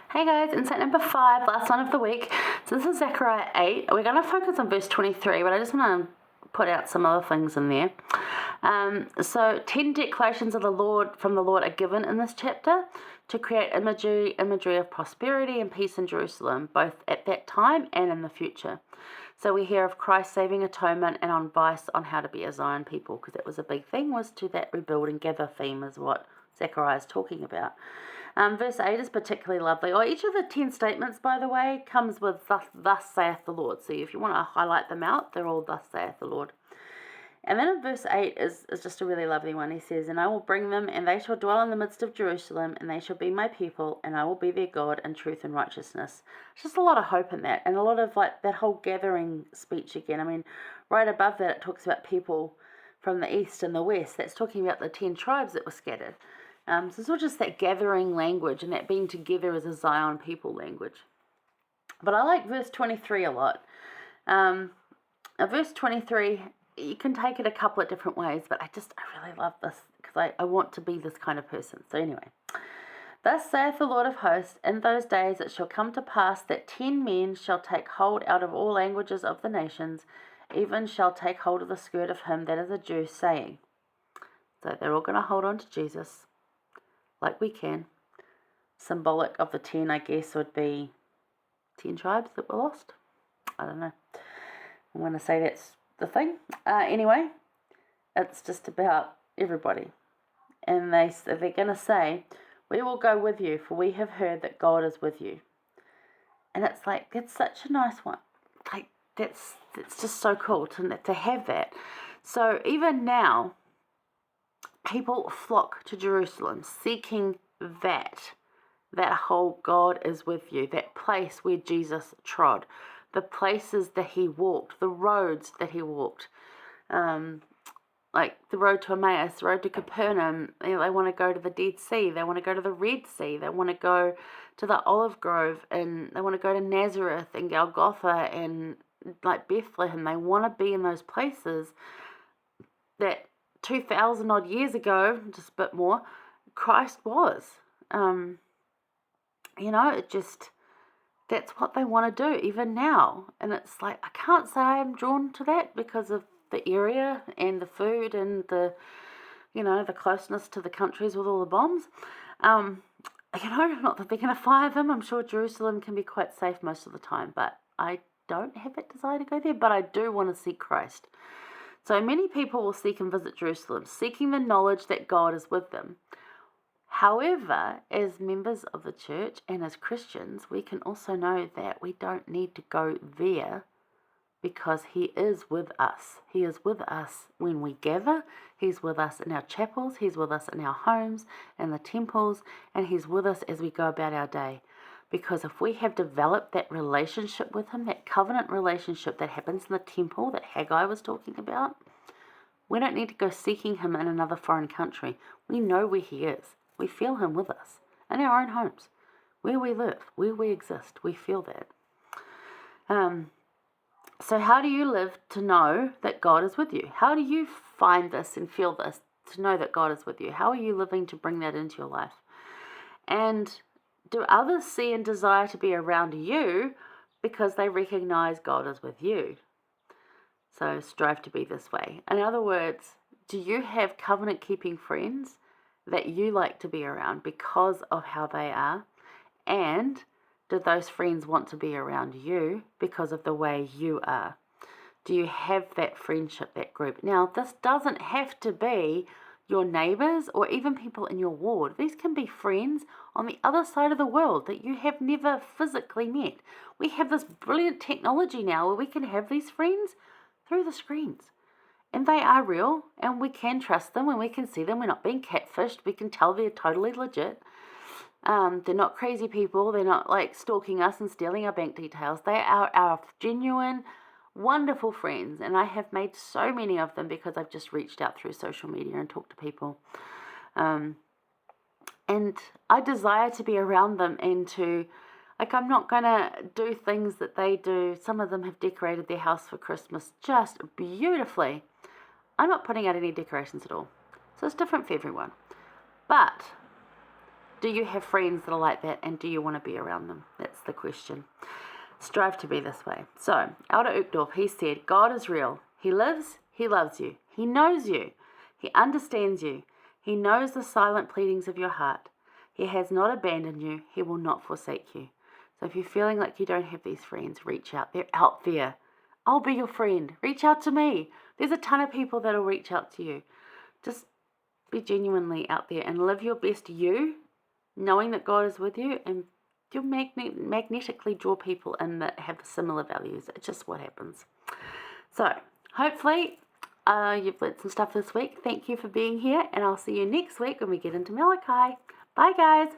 Hey guys, insight number 5, last one of the week. So this is Zechariah 8. We're going to focus on verse 23, but I just want to put out some other things in there. So 10 declarations of the Lord from the Lord are given in this chapter to create imagery of prosperity and peace in Jerusalem, both at that time and in the future. So we hear of Christ saving atonement and advice on how to be a Zion people, because that was a big thing, was to that rebuild and gather theme is what Zechariah is talking about. Verse 8 is particularly lovely. Each of the 10 statements, by the way, comes with thus saith the Lord. So if you want to highlight them out, they're all thus saith the Lord. And then in verse 8 is just a really lovely one. He says, "And I will bring them, and they shall dwell in the midst of Jerusalem, and they shall be my people, and I will be their God in truth and righteousness." It's just a lot of hope in that, and a lot of like that whole gathering speech again. I mean, right above that it talks about people from the east and the west. That's talking about the 10 tribes that were scattered. So it's not just that gathering language and that being together as a Zion people language. But I like verse 23 a lot. Verse 23, you can take it a couple of different ways, but I really love this because I want to be this kind of person. So anyway, "Thus saith the Lord of hosts, in those days it shall come to pass that 10 men shall take hold out of all languages of the nations, even shall take hold of the skirt of him that is a Jew, saying." So they're all going to hold on to Jesus like we can. Symbolic of the 10, I guess, would be 10 tribes that were lost. I don't know. I'm going to say that's the thing. Anyway, it's just about everybody. And they're going to say, "We will go with you, for we have heard that God is with you." And it's like, that's such a nice one. Like, that's just so cool to have that. So even now, people flock to Jerusalem seeking that whole God is with you, that place where Jesus trod, the places that he walked, the roads that he walked, like the road to Emmaus, the road to Capernaum. They want to go to the Dead Sea, they want to go to the Red Sea, they want to go to the Olive Grove, and they want to go to Nazareth and Golgotha and like Bethlehem. They want to be in those places that 2,000 odd years ago, just a bit more, Christ was. That's what they want to do even now. And it's like, I can't say I'm drawn to that because of the area and the food and the closeness to the countries with all the bombs. Not that they're going to fire them. I'm sure Jerusalem can be quite safe most of the time, but I don't have that desire to go there, but I do want to seek Christ. So many people will seek and visit Jerusalem, seeking the knowledge that God is with them. However, as members of the church and as Christians, we can also know that we don't need to go there because he is with us. He is with us when we gather. He's with us in our chapels. He's with us in our homes and the temples. And he's with us as we go about our day. Because if we have developed that relationship with him, that covenant relationship that happens in the temple that Haggai was talking about, we don't need to go seeking him in another foreign country. We know where he is. We feel him with us in our own homes, where we live, where we exist. We feel that. So how do you live to know that God is with you? How do you find this and feel this to know that God is with you? How are you living to bring that into your life? And do others see and desire to be around you because they recognize God is with you? So strive to be this way. In other words, do you have covenant-keeping friends that you like to be around because of how they are? And do those friends want to be around you because of the way you are? Do you have that friendship, that group? Now, this doesn't have to be your neighbors or even people in your ward. These can be friends on the other side of the world that you have never physically met. We have this brilliant technology now where we can have these friends through the screens. And they are real, and we can trust them, and we can see them. We're not being catfished. We can tell they're totally legit. They're not crazy people. They're not like stalking us and stealing our bank details. They are our genuine, wonderful friends, and I have made so many of them because I've just reached out through social media and talked to people. And I desire to be around them and to, I'm not going to do things that they do. Some of them have decorated their house for Christmas just beautifully. I'm not putting out any decorations at all. So it's different for everyone. But Do you have friends that are like that, and do you want to be around them? That's the question. Strive to be this way. So, Elder Uchtdorf, he said, God is real. He lives, he loves you. He knows you. He understands you. He knows the silent pleadings of your heart. He has not abandoned you. He will not forsake you. So if you're feeling like you don't have these friends, reach out. They're out there. I'll be your friend. Reach out to me. There's a ton of people that'll reach out to you. Just be genuinely out there and live your best you, knowing that God is with you, and you'll magnetically draw people in that have similar values. It's just what happens. So, hopefully, you've learned some stuff this week. Thank you for being here, and I'll see you next week when we get into Malachi. Bye, guys.